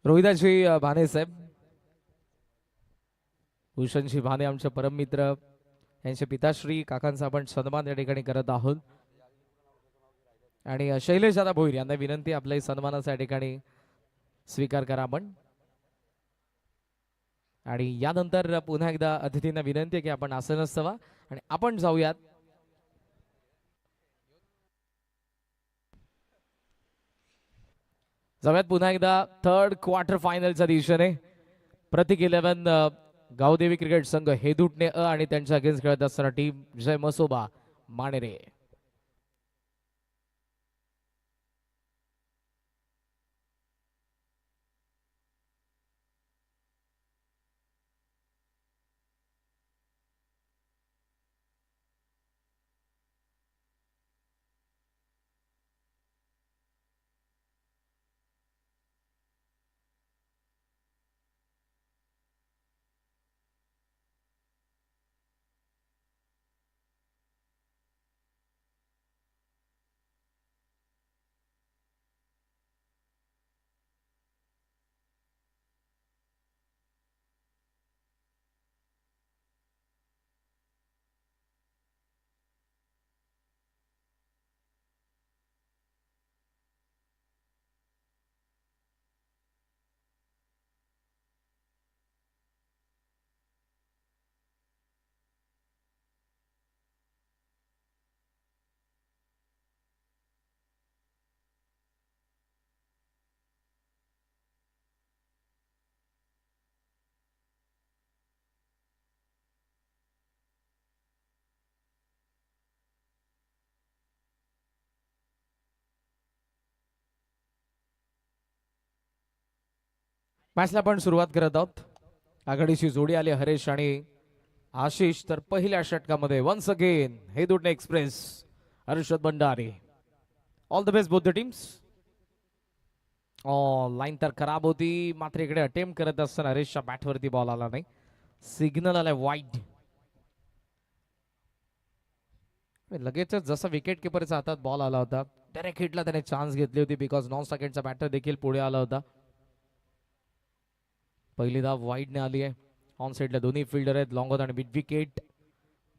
रोहिदासजी भाने साहेब, भूषणजी भाने आमचे परम मित्र, यांचे पिताश्री काकांचा आपण सन्मान या ठिकाणी करत आहोत. आणि शैलेश दादा भोईर यांना विनंती आपल्या सन्मानाचा या ठिकाणी स्वीकार करा आपण. आणि यानंतर पुन्हा एकदा अतिथींना विनंती आहे की आपण आसनस्थ व्हा आणि आपण जाऊयात पुन्हा एकदा थर्ड क्वार्टर फायनलच्या दिशेने. प्रतीक 11 गावदेवी क्रिकेट संघ हेदुटणे आणि त्यांच्या अगेन्स्ट खेळत असताना टीम जय मसोबा मानेरे. मॅचला आपण सुरुवात करत आहोत. आघाडीची जोडी आली हरेश आणि आशिष. तर पहिल्या षटकामध्ये once again Hedutane express Harshad Bhandari. All the best both the teams. Line तर खराब होती, मात्र इकडे अटेम्प्ट करत असताना हरेशच्या बॅटवरती बॉल आला नाही. सिग्नल आलाय वाईड. लगेच जसा विकेट किपरच्या हातात बॉल आला होता डायरेक्ट हिटला त्याने चान्स घेतली होती बिकॉज नॉन सेकंडचा बॅटर देखील पुढे आला होता. पहिली धाव वाईडने आली आहे. ऑन साईडला दोन्ही फिल्डर आहेत, लॉंग आणि मिड विकेट.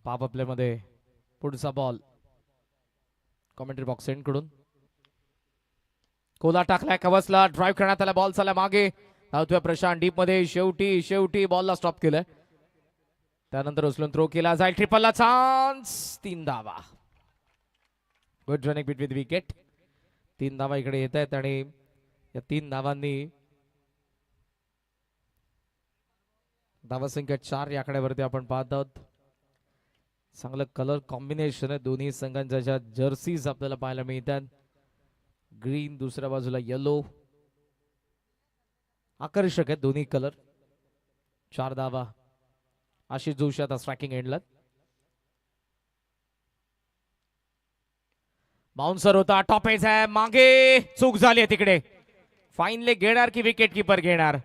पाप आपल्यामध्ये पुढचा बॉल कॉमेंट्री बॉक्स एंड कडून कोला टाकलाय, कवचला ड्राईव्ह करण्यात आला, बॉल चालला मागे. धावतोय प्रशांत डीप मध्ये. शेवटी बॉलला स्टॉप केलंय. त्यानंतर उचलून थ्रो केला जाईल. ट्रिपलला चान्स. 3 धावा. Good running between wicket. 3 धावा इकडे येत आहेत आणि या 3 धावांनी धावसंख्या 4 या आकड्यावरती आपण पाहत आहोत. चांगलं कलर कॉम्बिनेशन आहे दोन्ही संघांच्या ज्या जर्सीज आपल्याला पाहायला मिळतात. ग्रीन, दुसऱ्या बाजूला येलो. आकर्षक आहेत दोन्ही कलर. 4 धावा. आशिष जोशी आता स्ट्रायकिंग एंडला. बाउन्सर होता, टॉप एज आहे, मागे चूक झाली तिकडे. फाईनली घेणार की विकेट किपर घेणार,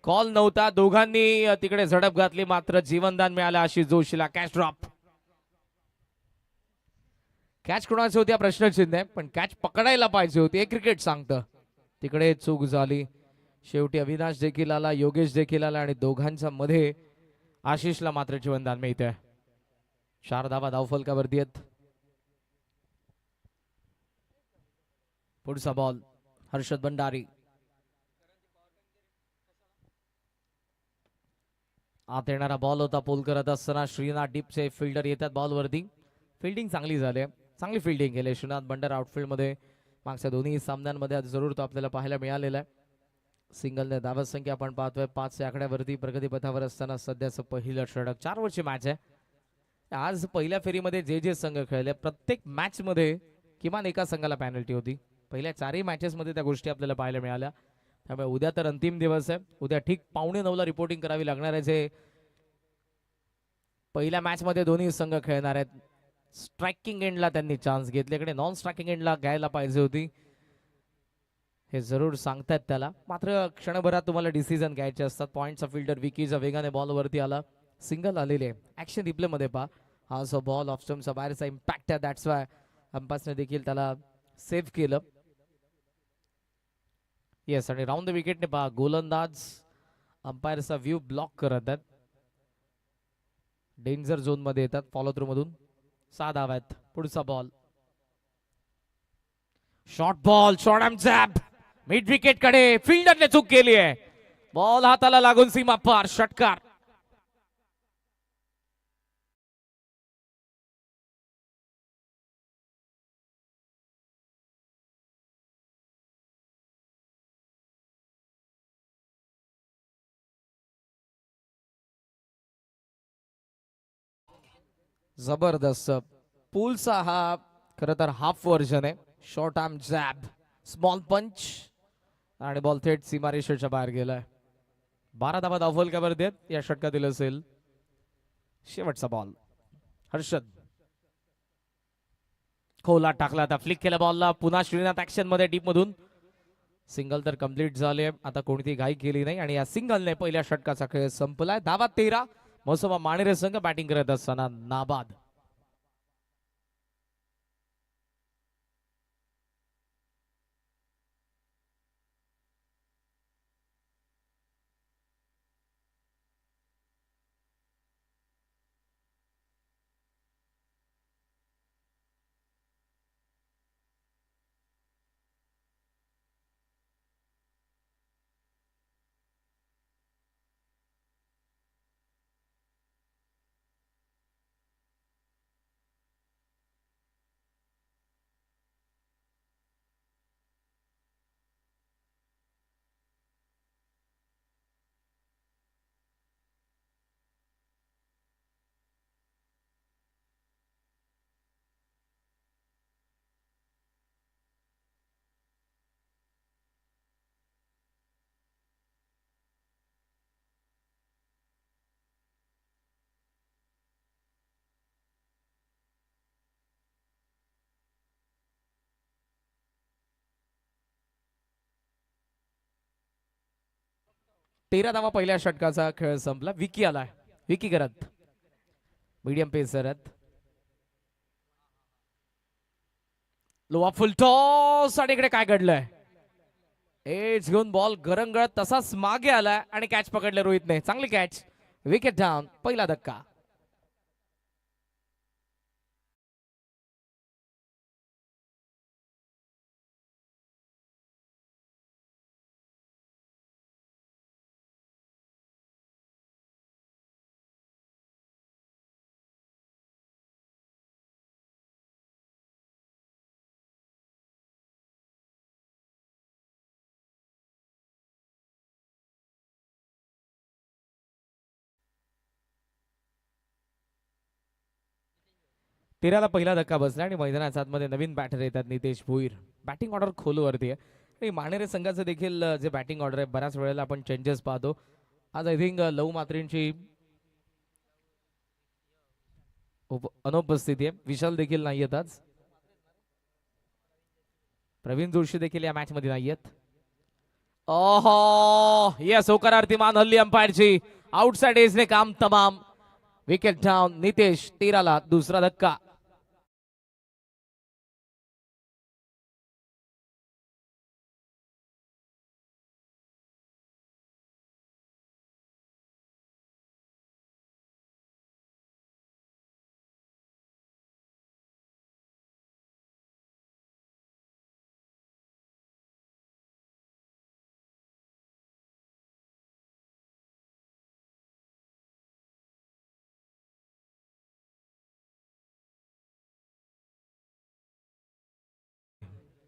कॉल नव्हता. दोघांनी तिकडे झडप घातली, मात्र जीवनदान मिळालं आशिष जोशीला. Catch drop. कॅच कोणाची होती हा प्रश्नचिन्ह आहे, पण कॅच पकडायला पाहिजे होती हे क्रिकेट सांगतं. तिकडे चूक झाली. शेवटी अविनाश देखील आला, योगेश देखील आला आणि दोघांच्या मध्ये आशिषला मात्र जीवनदान मिळतंय. 4 धावा धावफलकावरती आहेत. पुढचा बॉल हर्षद भंडारी. आत येणारा बॉल होता. पोल करत असताना श्रीनाथ डीपचे फिल्डर येतात बॉलवरती. फिल्डिंग चांगली झाली, चांगली फिल्डिंग केली श्रीनाथ भंडार आउटफील्ड मध्ये. मागच्या दोन्ही सामन्यांमध्ये जरूर तो आपल्याला पाहायला मिळालेला आहे. सिंगलने धावत संख्या आपण पाहतोय 5 या आकड्यावरती प्रगतीपथावर असताना सध्याचं पहिलं षटक. 4 ओव्हरची मॅच आहे. आज पहिल्या फेरीमध्ये जे संघ खेळले प्रत्येक मॅच मध्ये किमान एका संघाला पॅनल्टी होती. पहिल्या 4ही मॅचेस मध्ये त्या गोष्टी आपल्याला पाहायला मिळाल्या. त्यामुळे उद्या तर अंतिम दिवस आहे. उद्या ठीक 8:45 रिपोर्टिंग करावी लागणार आहे. जे पहिल्या मॅच मध्ये दोन्ही संघ खेळणार आहेत. स्ट्रायकिंग एंडला त्यांनी चान्स घेतल्याकडे नॉन स्ट्रायकिंग एंडला घ्यायला पाहिजे होती, हे जरूर सांगतायत त्याला. मात्र क्षणभरात तुम्हाला डिसिजन घ्यायचे असतात. पॉइंटचा फिल्डर विकीचा वेगाने बॉलवरती आला, सिंगल आलेले. ऍक्शन रिप्ले मध्ये पहा, हा जो बॉल ऑफ स्टंपचा बाहेरचा इम्पॅक्ट आहे, दॅट्स वाय अंपायरने देखील त्याला सेव्ह केलं. येस, आणि राऊंड द विकेटने पहा गोलंदाज अंपायरचा व्ह्यू ब्लॉक करत आहेत. डेंजर झोन मध्ये येतात फॉलो थ्रू मधून. 6 धावा आहेत. पुढचा ball, short ball, short arm jab mid wicket कडे. फिल्डरने चूक केली आहे. बॉल हाताला लागून सीमा पार, षटकार. जबरदस्त. पूलचा हा खरं तर हाफ व्हर्जन आहे. शॉर्ट आर्म जॅब, स्मॉल पंच, आणि बॉल थेट सीमारेषेच्या बाहेर गेलाय. 12 धावा धावफल कव्हर देत या षटकातील असेल. शेवटचा बॉल, हर्षद खोला टाकला. आता फ्लिक केला बॉलला. पुन्हा श्रीनाथ ऍक्शन मध्ये डीप मधून. सिंगल तर कम्प्लीट झाले. आता कोणती घाई केली नाही आणि या सिंगलने पहिल्या षटकाचा खेळ संपलाय. धावा 13. मोसोबा माणेरे संघ बॅटिंग करत असताना नाबाद. तेरा धावा पहिल्या षटकाचा खेळ संपला. विकी आलाय. विकी करत मीडियम पेसर आहेत. लोवा फुल टॉस आणि इकडे काय घडलंय. एज घेऊन बॉल गरंगळत तसाच मागे आलाय आणि कॅच पकडले रोहितने. चांगली कॅच. Wicket down. पहिला धक्का. तेराला पहिला धक्का बसला आणि मैदानाच्या आतमध्ये नवीन बॅटर येतात नितेश भोईर. बॅटिंग ऑर्डर खोलवरती आहे. आणि मानेरे संघाचं देखील जे बॅटिंग ऑर्डर आहे बऱ्याच वेळेला आपण चेंजेस पाहतो. आज आय थिंक लव मात्रेंची अनुपस्थिती आहे. विशाल देखील नाही आहेत आज. प्रवीण जोशी देखील या मॅच मध्ये नाही आहेत. ओहो, येस, होकारार्थी मान हल्ली अंपायरची. आउटसाइड एजने काम तमाम. Wicket down. नितेश. 13ला दुसरा धक्का.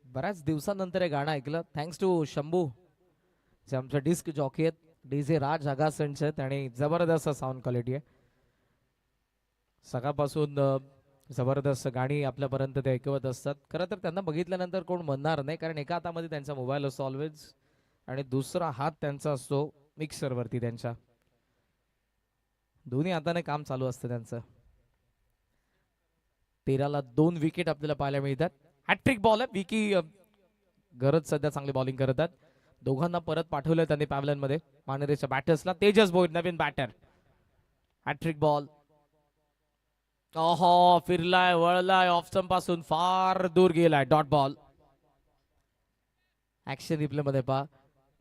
बऱ्याच दिवसानंतर हे गाणं ऐकलं. थँक्स टू शंभू, जे आमचे डिस्क जॉकी आहेत. डीजे राज आगासंच आहेत आणि जबरदस्त साऊंड क्वालिटी आहे. सकाळपासून जबरदस्त गाणी आपल्यापर्यंत ते ऐकवत असतात. खरं तर त्यांना बघितल्यानंतर कोण म्हणणार नाही, कारण एका हातामध्ये त्यांचा मोबाईल असतो ऑलवेज आणि दुसरा हात त्यांचा असतो मिक्सरवरती. त्यांच्या दोन्ही हाताने काम चालू असतं त्यांचं. 13ला 2 विकेट आपल्याला पाहायला मिळतात. हॅट्रिक बॉल आहे. विकी गरज सध्या चांगली बॉलिंग करतात. दोघांना परत पाठवलंय त्यांनी पॅव्हलन मध्ये. मानेरेच्या बॅटर्सला. तेजस भोईर नवीन बॅटर. Hattrick ball. ओहो, फिरलाय, वळलाय, ऑफ स्टंप पासून फार दूर गेलाय. Dot ball. ऍक्शन रिप्ले मध्ये पहा.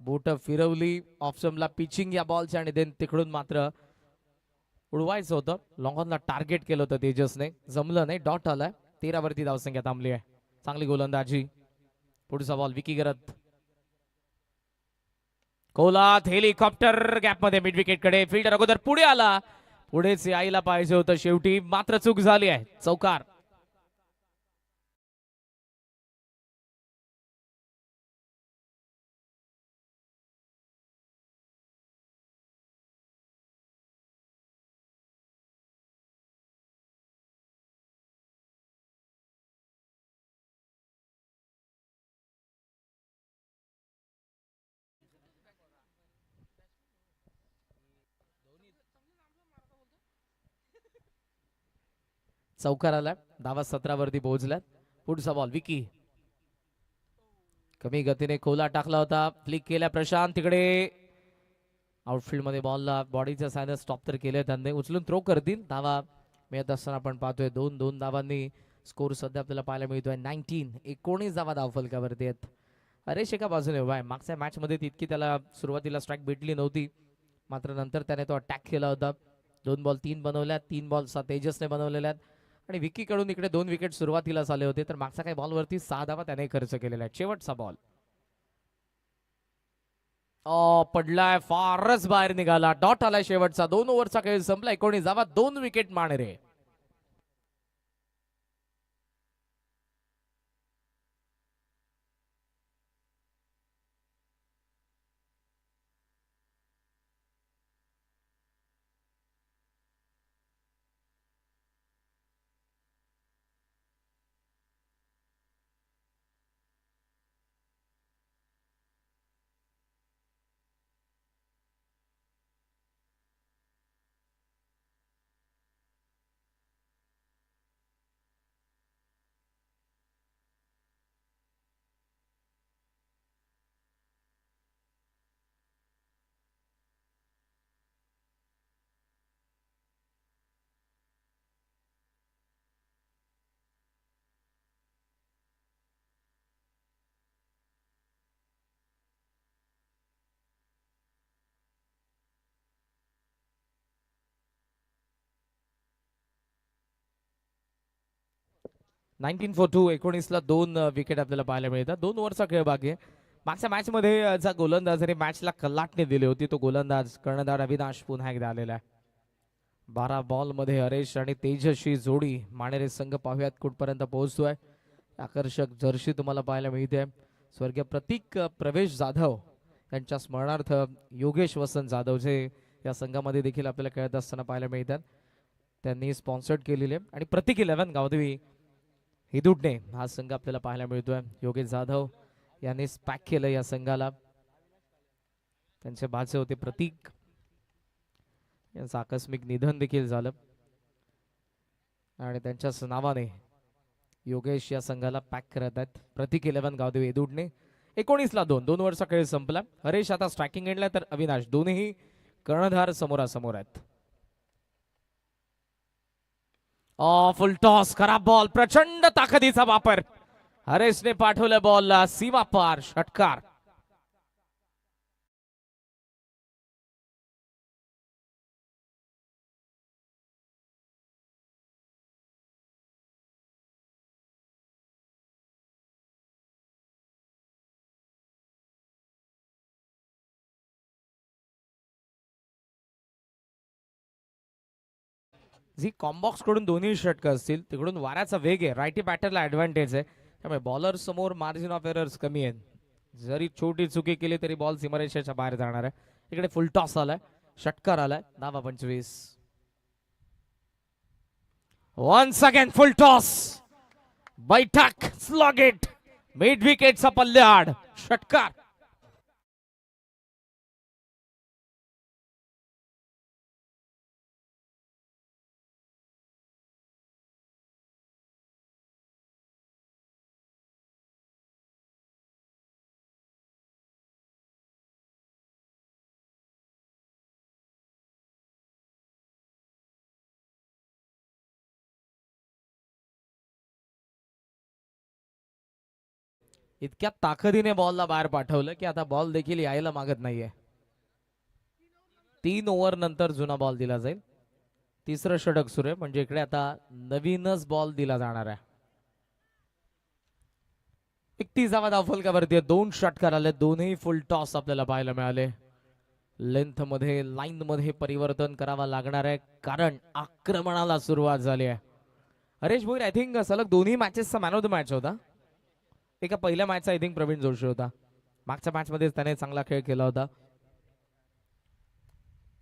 बोट फिरवली ऑप्शनला पिचिंग या बॉलची आणि देन तिकडून मात्र उडवायचं होतं. लॉंगॉनला टार्गेट केलं होतं तेजसने, जमलं नाही. डॉट आलाय. 13 वरती धावसंख्या थांबली आहे. चांगली गोलंदाजी. पुढचा बॉल विकी करत. कोलात हेलिकॉप्टर गॅपमध्ये मिड विकेट कडे. फिल्डर अगोदर पुढे आला. पुढेच यायला पाहिजे होतं शेवटी, मात्र चूक झाली आहे. चौकार. चौकार आलाय. धावा 17 वरती पोहोचल्यात. पुढचा बॉल विकी. कमी गतीने कोला टाकला होता. फ्लिक केल्या प्रशांत तिकडे. आउटफील्ड मध्ये बॉलला बॉडीच्या सायनर स्टॉप तर केले त्यांनी. उचलून थ्रो करतील. धावा मिळत असताना आपण पाहतोय 2-2 धावांनी स्कोर सध्या आपल्याला पाहायला मिळतोय. 19 धावा धावफलकावरती आहेत. हरेश एका बाजूने उभा आहे. मागच्या मॅच मध्ये तितकी त्याला सुरुवातीला स्ट्राईक भेटली नव्हती, मात्र नंतर त्याने तो अटॅक केला होता. 2 बॉल 3 बनवल्यात. 3 बॉल तेजसने बनवलेल्या आहेत. आणि विकी कडून इकडे 2 विकेट सुरुवातीला आले होते, तर मागच्या काही बॉलवरती 6 धावा त्याने खर्च केलेल्या आहेत. शेवटचा बॉल पडलाय, फारच बाहेर निघाला. डॉट आलाय शेवटचा. 2 ओव्हरचा खेळ संपला. 19 धावा, 2 विकेट माणरे. Nineteen for 2. 19 ला 2 विकेट आपल्याला पाहायला मिळतात. 2 ओव्हरचा खेळ बाकी आहे. मागच्या मॅच मध्ये जा गोलंदाजाने मॅचला कलाटणी दिली होती, तो गोलंदाज कर्णधार अविनाश पुन्हा एकदा आलेला आहे. 12 बॉल मध्ये हरेश आणि तेजसची जोडी. माणेरे संघ पाहूयात कुठपर्यंत पोहोचतोय. आकर्षक जर्सी तुम्हाला पाहायला मिळते. स्वर्गीय प्रतीक प्रवेश जाधव यांच्या स्मरणार्थ योगेश वसंत जाधव जे या संघामध्ये देखील आपल्याला खेळत असताना पाहायला मिळतात, त्यांनी स्पॉन्सर्ड केलेले. आणि प्रतीक 11 गावदेवी हिदुटणे हा संघ आपल्याला पाहायला मिळतोय. योगेश जाधव यांनी पॅक केलं या संघाला. त्यांचे बाचे होते प्रतीक, यांचं आकस्मिक निधन देखील झालं आणि त्यांच्याच नावाने योगेश या संघाला पॅक करत आहेत. प्रतीक 11 गावदेवी हिदुटणे. 19 ला 2. 2 ओव्हरचा खेळ संपला. हरेश आता स्ट्रायकिंग एंडला, तर अविनाश. दोन्ही कर्णधार समोरासमोर आहेत. फुल टॉस, खराब बॉल, प्रचंड ताकदीचा वापर. हरेशने पाठवलं बॉलला सीमा पार. षटकार. जी कॉम्बॉक्स कडून दोन्ही षटक असतील, तिकडून वाऱ्याचा वेग आहे. रायटी बॅटरला ऍडव्हान्टेज आहे, त्यामुळे बॉलर समोर मार्जिन ऑफ एरर्स कमी आहेत. जरी छोटी चुकी केली तरी बॉल सीमारेषेच्या बाहेर जाणार आहे. इकडे फुल टॉस आलाय, षटकार आलाय. धावा 25. Once again full toss. बैठक स्लॉगेट मिड विकेटचा पल्ल्याआड. षटकार. इतक्या ताकदीने बॉलला बाहेर पाठवलं की आता बॉल देखील यायला मागत नाहीये. 3 ओव्हर नंतर जुना बॉल दिला जाईल. तिसरं षटक सुरू आहे, म्हणजे इकडे आता नवीनच बॉल दिला जाणार आहे. 31 धावा धावफलकावरती 2 षटकार आले, दोन्ही फुल टॉस आपल्याला पाहायला मिळाले. लेंथ मध्ये लाईन मध्ये परिवर्तन करावा लागणार आहे, कारण आक्रमणाला सुरुवात झाली आहे. हरेश भोईर आय थिंक सलग दोन्ही मॅचेसचा मॅन ऑफ द मॅच होता. एका पहिल्या मॅचचा आय थिंक प्रवीण जोशी होता. मागच्या मॅच मध्ये त्याने चांगला खेळ केला होता.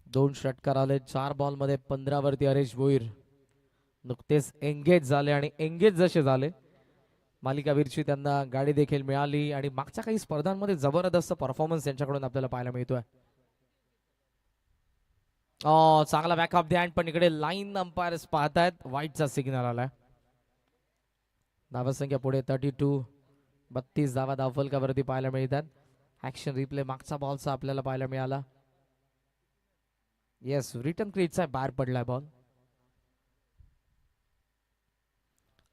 2 षटकार आले, 4 बॉल मध्ये 15 वरती हरेश भोईर नुकतेच एंगेज झाले, आणि एंगेज जसे झाले मालिकावीरची त्यांना गाडी देखील मिळाली, आणि मागच्या काही स्पर्धांमध्ये जबरदस्त परफॉर्मन्स यांच्याकडून आपल्याला पाहायला मिळतोय. चांगला बॅकअप द्या, पण इकडे लाईन अंपायर्स पाहतायत, वाईटचा सिग्नल आलाय. धावसंख्या पुढे 32, 32 धावा धावफलकावरती पाहायला मिळतात. ऍक्शन रिप्ले मागचा बॉलचा आपल्याला पाहायला मिळाला. येस, रिटर्न क्रीजचा बाहेर पडलाय बॉल.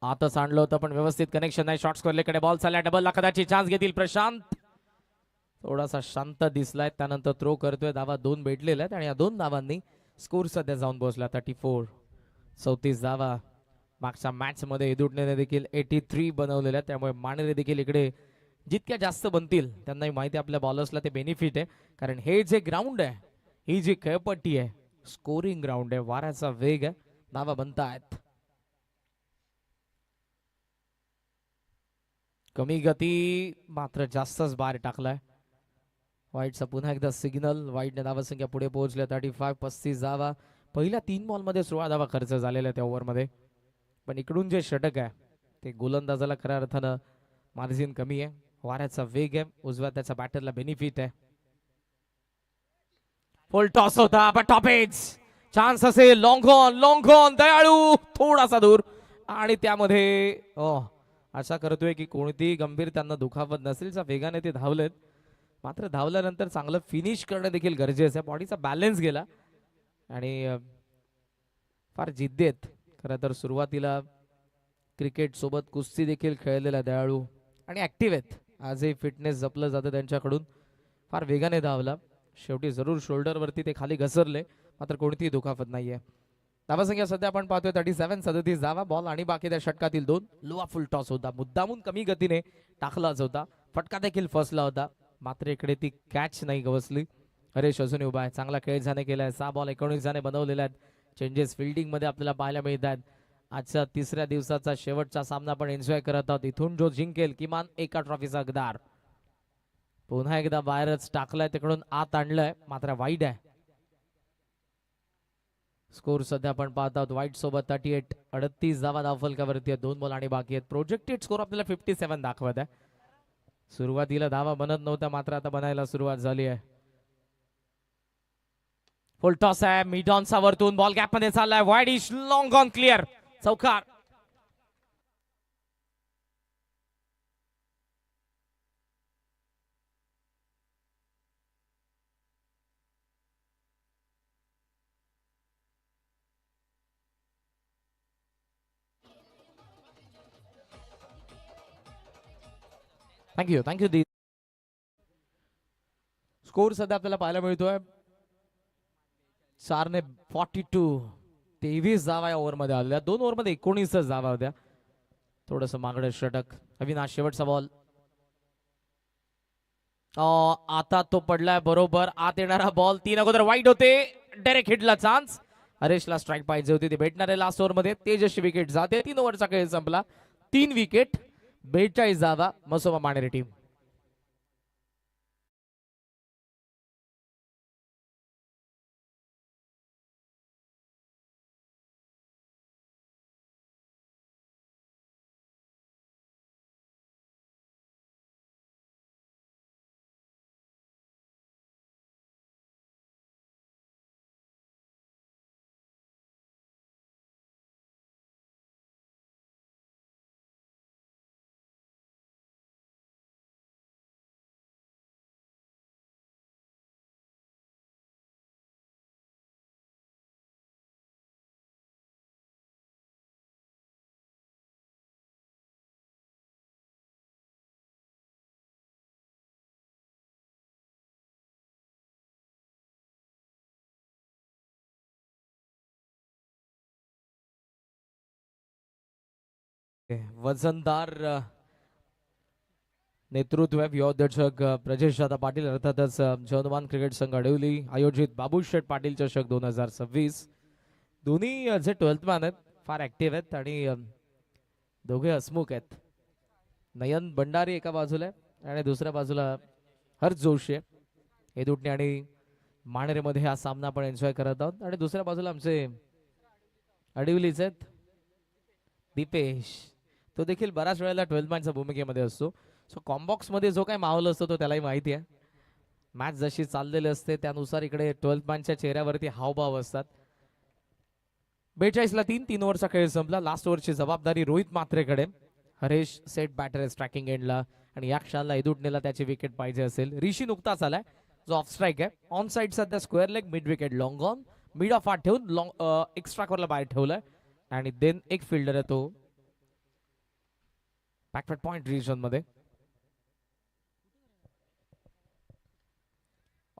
आताच आणलं होतं पण व्यवस्थित कनेक्शन नाही. शॉर्ट स्कोअरकडे बॉल चालला, डबलला कदाचित चान्स घेतील प्रशांत. थोडासा शांत दिसलाय, त्यानंतर थ्रो करतोय. धावा 2 भेटलेल्या आहेत आणि या 2 धावांनी स्कोर सध्या जाऊन पोहोचला 34. 34 धावा मागच्या मॅच मध्ये एदुटने देखील 83 बनवलेल्या, त्यामुळे मानेरे देखील इकडे जितक्या जास्त बनतील त्यांनाही माहिती आपल्या बॉलर्सला ते बेनिफिट आहे, कारण हे जे ग्राउंड आहे, ही जी खेळपट्टी आहे, स्कोरिंग ग्राउंड आहे, वाऱ्याचा वेग आहे, धावा बनतायत. कमी गती मात्र जास्तच बाहेर टाकलाय. वाईटचा पुन्हा एकदा सिग्नल. वाईटने धावसंख्या पुढे पोहोचल्या 35. 35 धावा पहिल्या 3 बॉल मध्ये 16 धावा खर्च झालेल्या त्या ओव्हर मध्ये. पण इकडून जे षटक आहे ते गोलंदाजाला खऱ्या अर्थानं मार्जिन कमी आहे, वाऱ्याचा वेग आहे, उजव्या त्याचा बॅटरला बेनिफिट आहे. फुल टॉस होता, पण टॉपेज चान्स असेल. लॉंग ऑन दयाळू थोडासा दूर, आणि त्यामध्ये आशा करतोय की कोणतीही गंभीर त्यांना दुखापत नसेल. वेगाने ते धावलेत, मात्र धावल्यानंतर चांगलं फिनिश करणं देखील गरजेचं आहे. बॉडीचा बॅलन्स गेला आणि फार जिद्दी आहेत. खरं तर सुरुवातीला क्रिकेट सोबत कुस्ती देखील खेळलेला दयाळू आणि ऍक्टिव्ह आहेत. आजही फिटनेस जपलं जातं त्यांच्याकडून. फार वेगाने धावला, शेवटी जरूर शोल्डरवरती ते खाली घसरले, मात्र कोणतीही दुखापत नाहीये. धावसंख्या सध्या आपण पाहतोय 37. 37 धावा बॉल आणि बाकी त्या षटकातील 2. लोवा फुल टॉस होता, मुद्दामून कमी गतीने टाकलाच होता, फटका देखील फसला होता, मात्र इकडे ती कॅच नाही गवसली. हरेश अजून उभा आहे, चांगला खेळ झाने केलाय. 6 बॉल 19 झाने बनवलेले आहेत. चेंजेस फिल्डिंग मध्ये आपल्याला पाहायला मिळतात. आजच्या तिसऱ्या दिवसाचा शेवटचा सामना आपण एन्जॉय करत आहोत. इथून जो जिंकेल किमान एका ट्रॉफीचा हकदार. पुन्हा एकदा बाहेरच टाकलाय, तिकडून आत आणलंय, मात्र वाईड आहे. स्कोर सध्या आपण पाहत आहोत वाईट सोबत 38. 38 धावा धावफलकावरती आहेत, 2 बॉल आणि बाकी आहेत. प्रोजेक्टेड स्कोर आपल्याला 57 दाखवत आहे. सुरुवातीला धावा बनत नव्हत्या, मात्र आता बनायला सुरुवात झाली आहे. फुल टॉस आहे, मिड ऑनचा वरतून बॉल गॅप मध्ये चाललाय, वाईड इश, लॉंग ऑन क्लिअर, चौकार. थँक्यू दी. स्कोर सध्या आपल्याला पाहायला मिळतोय 4 ने 42. 23 धावा या ओव्हर मध्ये आलेल्या. 2 ओव्हर मध्ये 19 धावा होत्या. थोडस मागडे षटक. अविनाश शेवटचा बॉल. आता तो पडलाय बरोबर. आत येणारा बॉल 3 अगोदर वाईट होते, डायरेक्ट हिटला चान्स. हरेशला स्ट्राईक पाहिजे होती, ते भेटणार आहे लास्ट ओव्हर मध्ये. तेजस्वी विकेट जाते. 3 ओव्हरचा खेळ संपला. 3 विकेट, 42 धावा. मसोबा मानेरे टीम. वजनदार नेतृत्व आहे व्यूअध्यक्षक प्रजेश दादा पाटील अर्थातच जवान क्रिकेट संघ अडवली आयोजित बाबूशेठ पाटील चषक 2026. दोन्ही जे 12th मॅन आहेत फार ऍक्टिव्ह आहेत आणि दोघे हसमुख आहेत. नयन भंडारी एका बाजूला आहे आणि दुसऱ्या बाजूला हर्ष जोशी आहे. हे दुटणे आणि माणेरेमध्ये हा सामना आपण एन्जॉय करत आहोत आणि दुसऱ्या बाजूला आमचे अडवलीच आहेत दीपेश. तो देखील बऱ्याच वेळेला 12th मॅनच्या भूमिकेमध्ये असतो. सो कॉम्बॉक्स मध्ये जो काही माहोल असतो तो त्यालाही माहिती आहे. मॅच जशी चाललेली असते त्यानुसार इकडे 12th मॅनच्या चेहऱ्यावरती हावभाव असतात. 42 ला 3 ओव्हरचा खेळ संपला. लास्ट ओव्हरची जबाबदारी रोहित मात्रेकडे. हरेश सेट बॅटर स्ट्रायकिंग एंडला आणि या क्षणाला एदुटनेला त्याची विकेट पाहिजे असेल. ऋषी नुकताच आलाय जो ऑफ स्ट्राईक आहे. ऑन साइड सध्या square leg mid wicket long on mid of आठ ठेवून लॉंग एक्स्ट्रा कॉरला बाहेर ठेवलाय आणि देन एक फिल्डर आहे तो बॅकवर्ड पॉइंट रिजन मध्ये.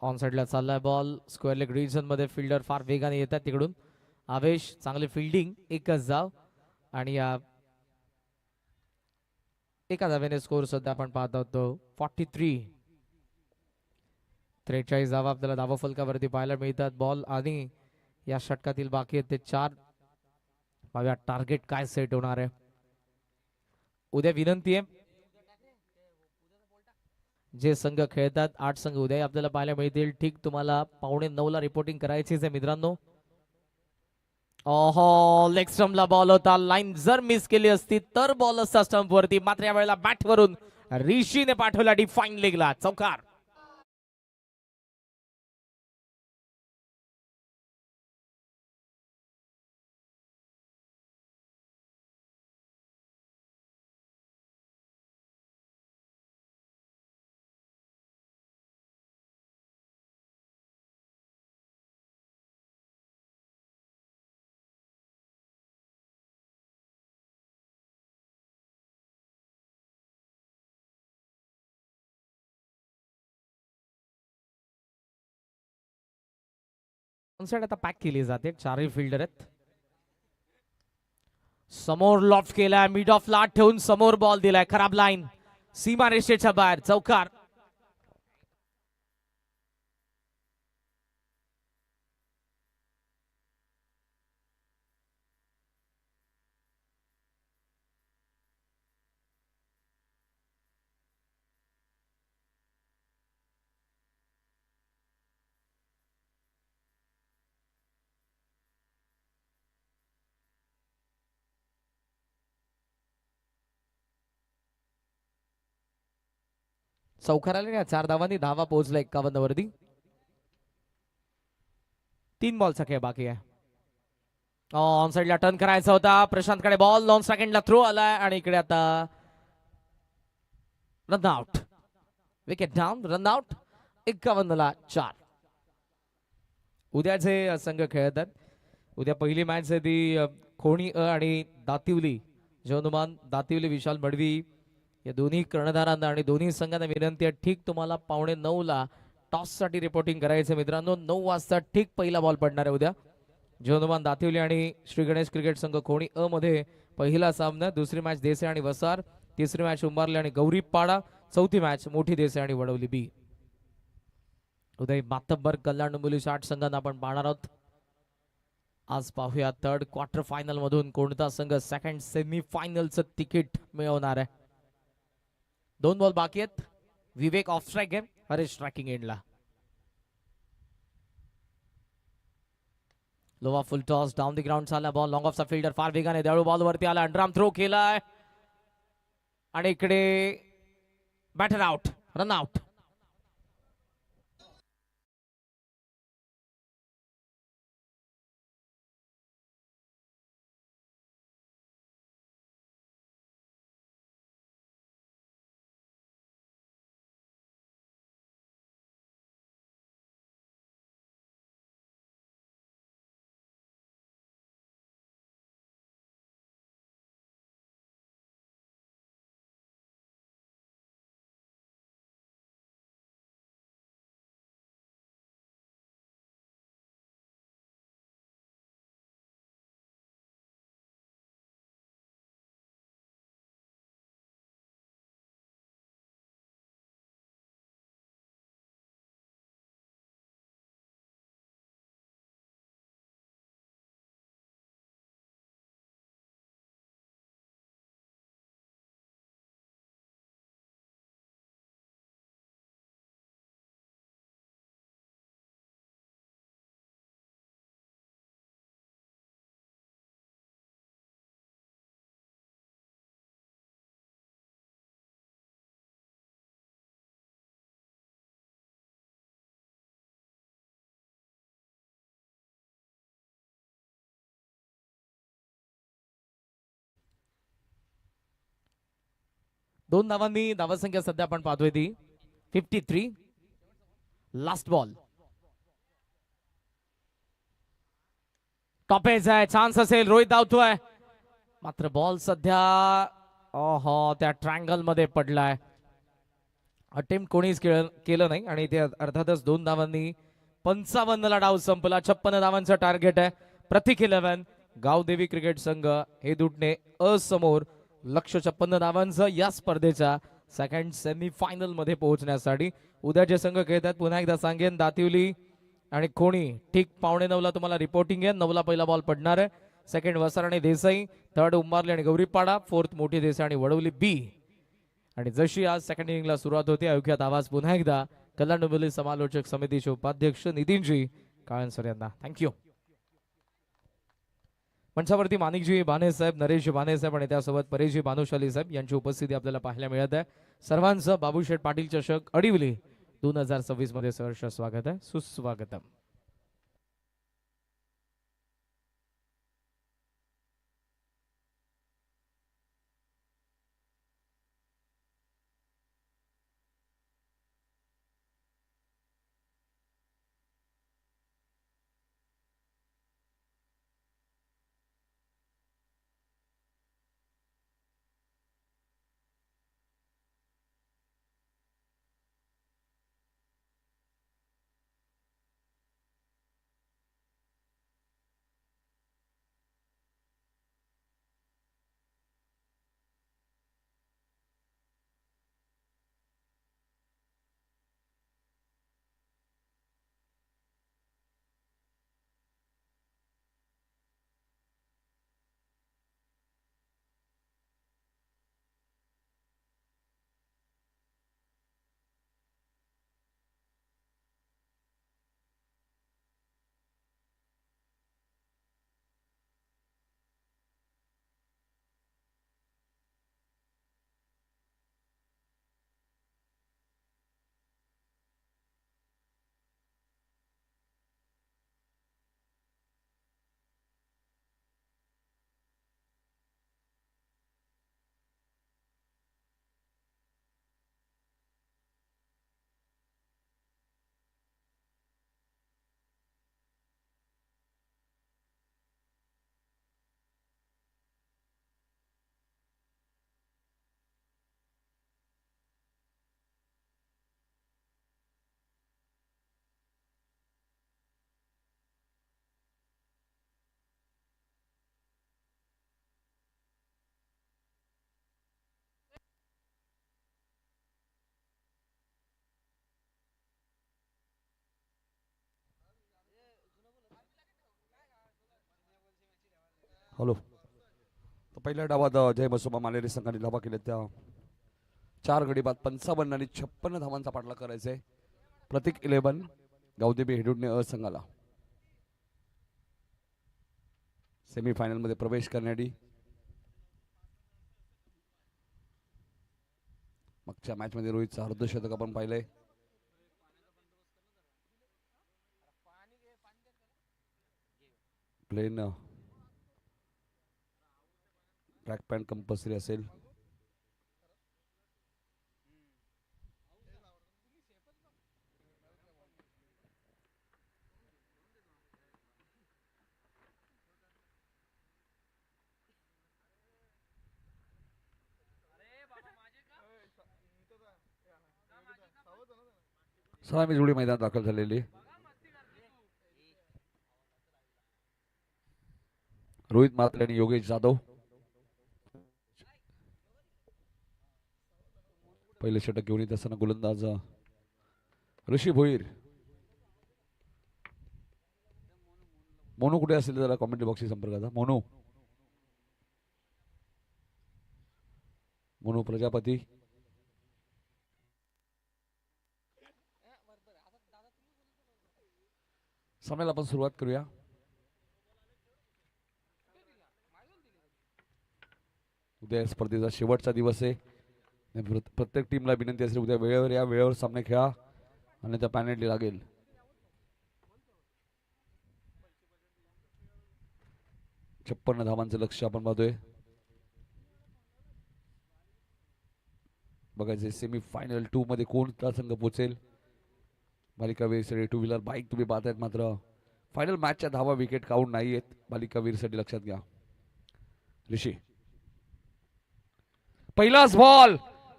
ऑन साइडला चाललाय बॉल स्क्वेअर लेग रिजन मध्ये. फिल्डर फार वेगाने येतात तिकडून. आवेश चांगली फिल्डिंग एकच धाव आणि या एका धावेने स्कोर सध्या आपण पाहत आहोत तो 43. 43 धावा आपल्याला धावा फलकावरती पाहायला मिळतात. बॉल आणि या षटकातील बाकी आहेत ते 4. पाहूया टार्गेट काय सेट होणार आहे. उद्या विनंती आहे जे संघ खेळतात 8 संघ उद्या आपल्याला पाहायला मिळतील. ठीक तुम्हाला 8:45 ला रिपोर्टिंग करायचीच आहे मित्रांनो. ओहो लेग स्टंपला बॉल होता. लाईन जर मिस केली असती तर बॉल असता स्टंप वरती. मात्र यावेळेला बॅट वरून ऋषीने पाठवला डिफाईन लेगला चौकार. आता पॅक केली जाते. 4ही फिल्डर आहेत. समोर लॉफ्ट केलाय मिड ऑफ लाट ठेवून समोर बॉल दिलाय. खराब लाईन सीमा रेषेच्या बाहेर चौकार. चौकार आले 4 धावांनी. धावा पोहोचला 51 वरती. 3 बॉलचा खेळ बाकी आहे. ऑन साइडला टर्न करायचा होता प्रशांतकडे बॉल. लॉन सेकंडला थ्रो आलाय आणि इकडे आता run out. Wicket down run out. 51 ला 4. उद्याचे संघ खेळतात. उद्या पहिली मॅच आहे ती खोणी आणि दातिवली. जवनुमान दातिवली विशाल मडवी या दोन्ही कर्णधारांना आणि दोन्ही संघांना विनंती आहे ठीक तुम्हाला 8:45 ला टॉस साठी रिपोर्टिंग करायचं मित्रांनो. 9 वाजता ठीक पहिला बॉल पडणार आहे उद्या. जवनुमान दातिवली आणि श्री गणेश क्रिकेट संघ खोणी अ मध्ये पहिला सामना. दुसरी मॅच देसाई आणि वसार. तिसरी मॅच उंबारले आणि गौरीपाडा. चौथी मॅच मोठी देसाई आणि वडवली बी. उदय मातब्बर कल्याण डोंबिवली 8 संघांना आपण पाहणार आहोत. आज पाहूया 3rd क्वार्टर फायनल मधून कोणता संघ सेकंड सेमी फायनलचं तिकीट मिळवणार आहे. 2 बॉल बाकी आहेत. विवेक ऑफ स्ट्राईक आहे. हरेश स्ट्रायकिंग एंडला. Lower full toss down the ground चालला बॉल. लॉंग ऑफचा फिल्डर फार वेगाने दळू बॉल वरती आला. अंडरआर्म थ्रो केलाय आणि इकडे बॅटर आउट रन आउट. 2 धावांनी धावसंख्या सध्या आपण पाहतोय ती 53. Last ball. टॉपेज आहे, चान्स असेल, रोहित धावतोय मात्र बॉल सध्या त्या ट्रायंगल मध्ये पडलाय. अटेम्प्ट कोणीच केलं नाही आणि ते अर्थातच 2 धावांनी 55 ला डाव संपला. 56 धावांचं टार्गेट आहे. प्रतीक 11 गावदेवी क्रिकेट संघ हे दुटणे असमोर लक्ष 56 धावांचं या स्पर्धेच्या सेकंड सेमी फायनल मध्ये पोहोचण्यासाठी. उद्याचे संघ खेळतात पुन्हा एकदा सांगेन, दातिवली आणि कोणी ठीक 8:45 तुम्हाला रिपोर्टिंग आहे. 9ला पहिला बॉल पडणार आहे. सेकंड वसार आणि देसाई, थर्ड उंबारली आणि गौरीपाडा, फोर्थ मोठी देसाई आणि वडवली बी. आणि जशी आज सेकंड इनिंगला सुरुवात होते ऐकूयात आवाज पुन्हा एकदा कल्याण डोंबिवली समालोचक समितीचे उपाध्यक्ष नितीनजी काळनसर यांना. थँक्यू. मंचावरती माणिकजी बाने साहेब, नरेशजी बाने साहेब आणि त्यासोबत परेशजी भानुशाली साहेब यांची उपस्थिती आपल्याला पाहायला मिळत आहे. सर्वांचं बाबूशेठ पाटील चषक अडिवली 2026 मध्ये सहर्ष स्वागत आहे. सुस्वागतम. हॅलो. तर पहिल्या डावात जय बसोबा मालेरी संघाने धावा केल्या त्या 4 गडी बाद 55 आणि 56 धावांचा पाठलाग करायचा आहे. प्रतीक 11 गावदेवी हेडुडने अ संघाला सेमी फायनल मध्ये प्रवेश करण्यासाठी. मागच्या मॅच मध्ये रोहितचं अर्धशतक आपण पाहिलंय. प्लेन ट्रॅक पॅन्ट कंपल्सरी असेल. सलामी जोडी मैदान दाखल झालेली. रोहित म्हात्रे आणि योगेश जाधव. पहिले षटक घेऊन येत असताना गोलंदाज ऋषी भोईर. मोनू कुठे असेल जरा कॉमेंट्री बॉक्सशी संपर्क. मोनू मोनू प्रजापती. सामन्याला आपण सुरुवात करूया. उद्या स्पर्धेचा शेवटचा दिवस आहे. प्रत्येक टीमला विनंती असेल उद्या वेळेवर या, वेळेवर सामने खेळा आणि त्या पॅनल्टी लागेल. छप्पन्न धावांचं लक्ष आपण पाहतोय. बघायचे सेमी फायनल 2 मध्ये कोणता संघ पोहोचेल. बालिकावीरसाठी टू व्हीलर बाईक तुम्ही पाहतायत, मात्र फायनल मॅचच्या धावा विकेट काउंट नाही आहेत बालिकावीरसाठी, लक्षात घ्या. ऋषी पहिलाच बॉल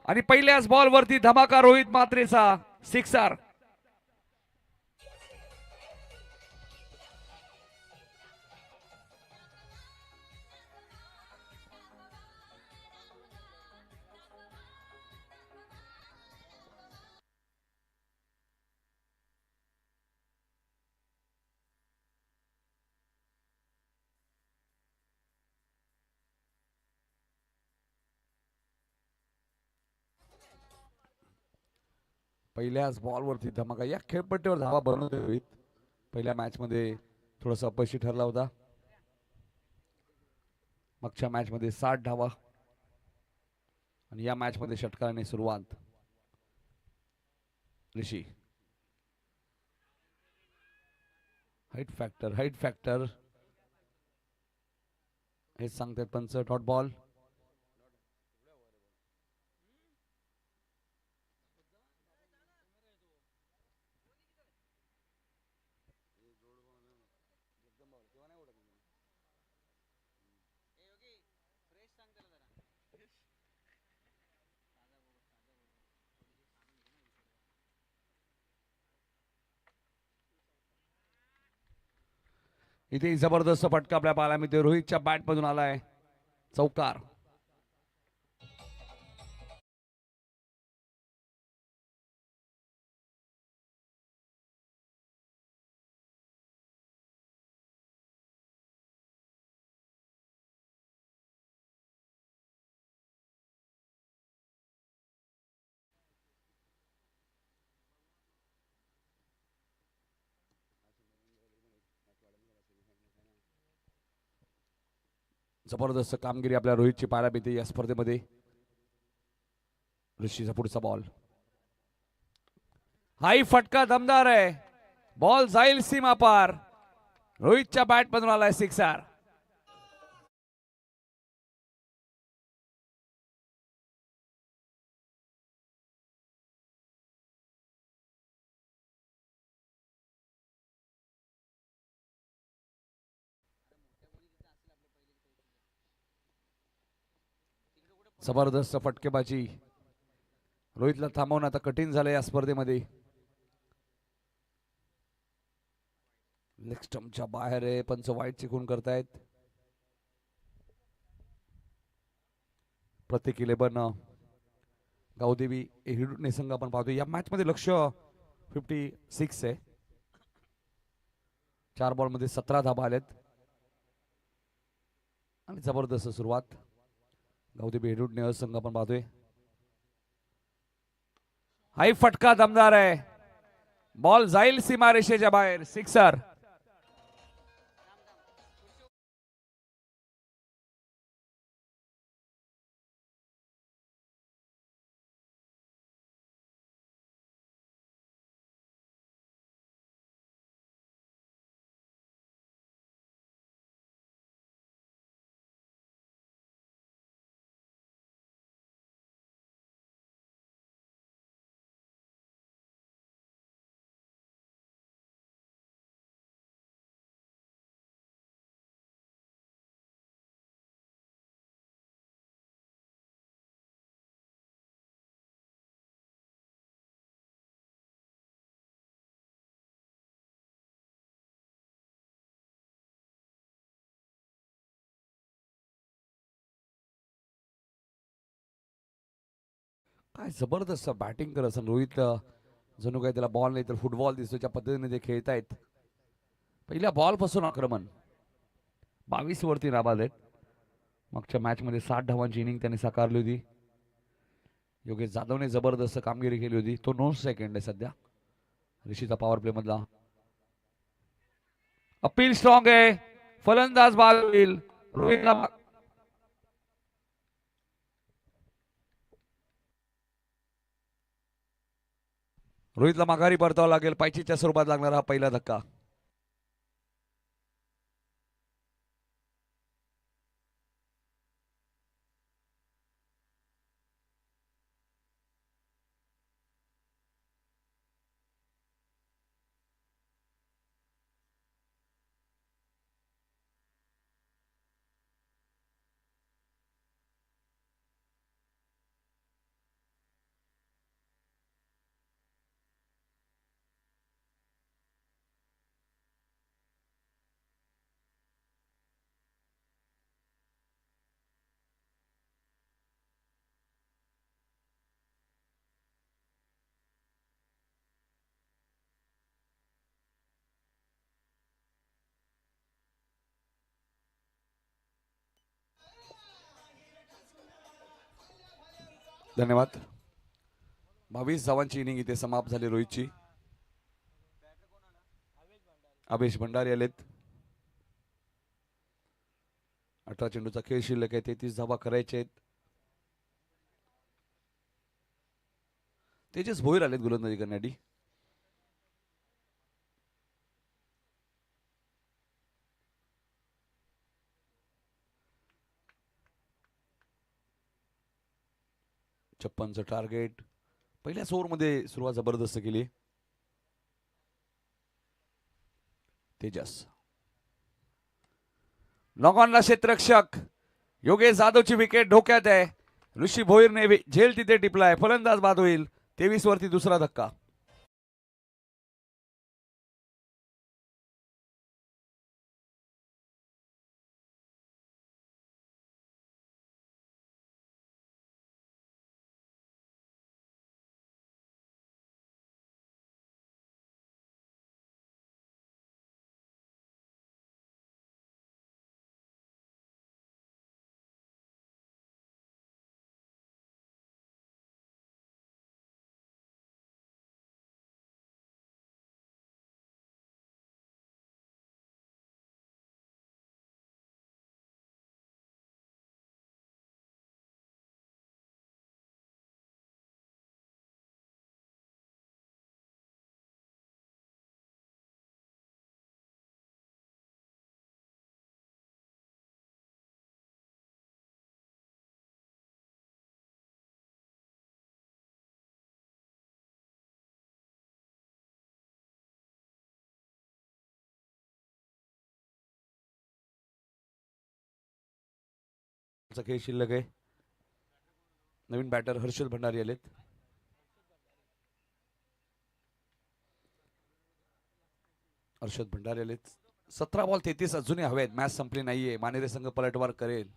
आणि पहिल्याच बॉल वरती धमाका रोहित मात्रेचा सिक्सर. पहिल्याच बॉलवरती धमाका. या खेळपट्टीवर धावा बनवतोय रोहित. पहिल्या मॅच मध्ये थोडासा अपयशी ठरला होता. मागच्या मॅच मध्ये 60 धावा आणि या मॅच मध्ये षटकाराने सुरुवात. ऋषी हाईट फॅक्टर हे सांगतात पंच. Dot ball. इथे जबरदस्त फटका आपल्या पाहायला मिळतोय. रोहितच्या बॅट मधून आलाय चौकार. जबरदस्त कामगिरी आपल्या रोहितची पाहायला मिळते या स्पर्धेमध्ये. ऋषीचा पुढचा बॉल. हाही फटका दमदार आहे. बॉल जाईल सीमा पार. रोहितच्या बॅट मधून आलाय सिक्सर. जबरदस्त फटकेबाजी. रोहितला थांबवणं आता कठीण झालं या स्पर्धेमध्ये. लेग स्टंपच्या बाहेर आहे. पंच वाईटची खून करतायत. प्रत्येक 11 गावदेवी हिडूने संघ आपण पाहतो. या मॅच मध्ये लक्ष 56 आहे. 4 बॉल मध्ये 17 धाबा आलेत आणि जबरदस्त सुरुवात गावदेवी हिडूने संघ आपण पाहतोय. हाही फटका दमदार आहे. बॉल जाईल सीमारेषेच्या बाहेर. सिक्सर. काय जबरदस्त बॅटिंग करत असं रोहित. जणू काही त्याला बॉल नाही तर फुटबॉल दिसतो. त्या पद्धतीने ते खेळतायत. पहिल्या बॉल पासून आक्रमण. 22 वरती नाबाद आहेत. मागच्या मॅच मध्ये 60 धावांची इनिंग त्यांनी साकारली होती. योगेश जाधवने जबरदस्त कामगिरी केली होती. तो 9 सेकंड आहे सध्या. ऋषीचा पॉवर प्ले मधला अपील स्ट्रॉंग आहे. फलंदाज बाद होईल. रोहितला माघारी परतावा लागेल. पायचीच्या स्वरूपात लागणारा हा पहिला धक्का. धन्यवाद. 22 धावांची इनिंग इथे समाप्त झाली रोहितची. अभेश भंडारी आलेत. 18 चेंडूचा खेळ शिल्लक आहे. 33 धावा करायचे आहेत. तेजस भोईर आलेत गोलंदाजी करण्यासाठी. छप्पनचं टार्गेट. पहिल्याच ओव्हरमध्ये सुरुवात जबरदस्त केली तेजस. लॉंगॉनला क्षेत्ररक्षक योगेश जाधवची विकेट धोक्यात आहे. ऋषी भोईरने झेल तिथे टिपलाय. फलंदाज बाद होईल. 23 वरती दुसरा धक्का. खेळ शिल्लक आहे. नवीन बॅटर हर्षद भंडारी आलेत. हर्षद भंडारी आलेत. 17 बॉल 33 अजूनही हवेत. मॅच संपली नाहीये. मानेरे संघ पलटवार करेल.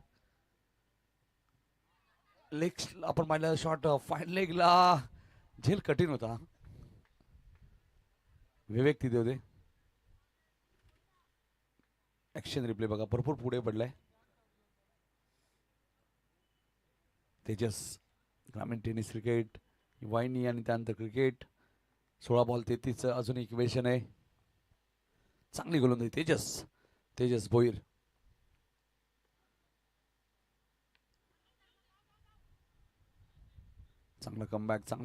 लेग आपण पाहिलं शॉट फाईन लेगला झेल कठीण होता. विवेक तिथे होते. ऍक्शन रिप्ले बघा भरपूर पुढे पडलाय. तेजस ग्रामीण टेनिस क्रिकेट वाहिनी आणि त्यानंतर क्रिकेट. 16 बॉल 33 अजून इक्वेशन आहे. चांगली गोलंदाजी तेजस भोईर. चांगला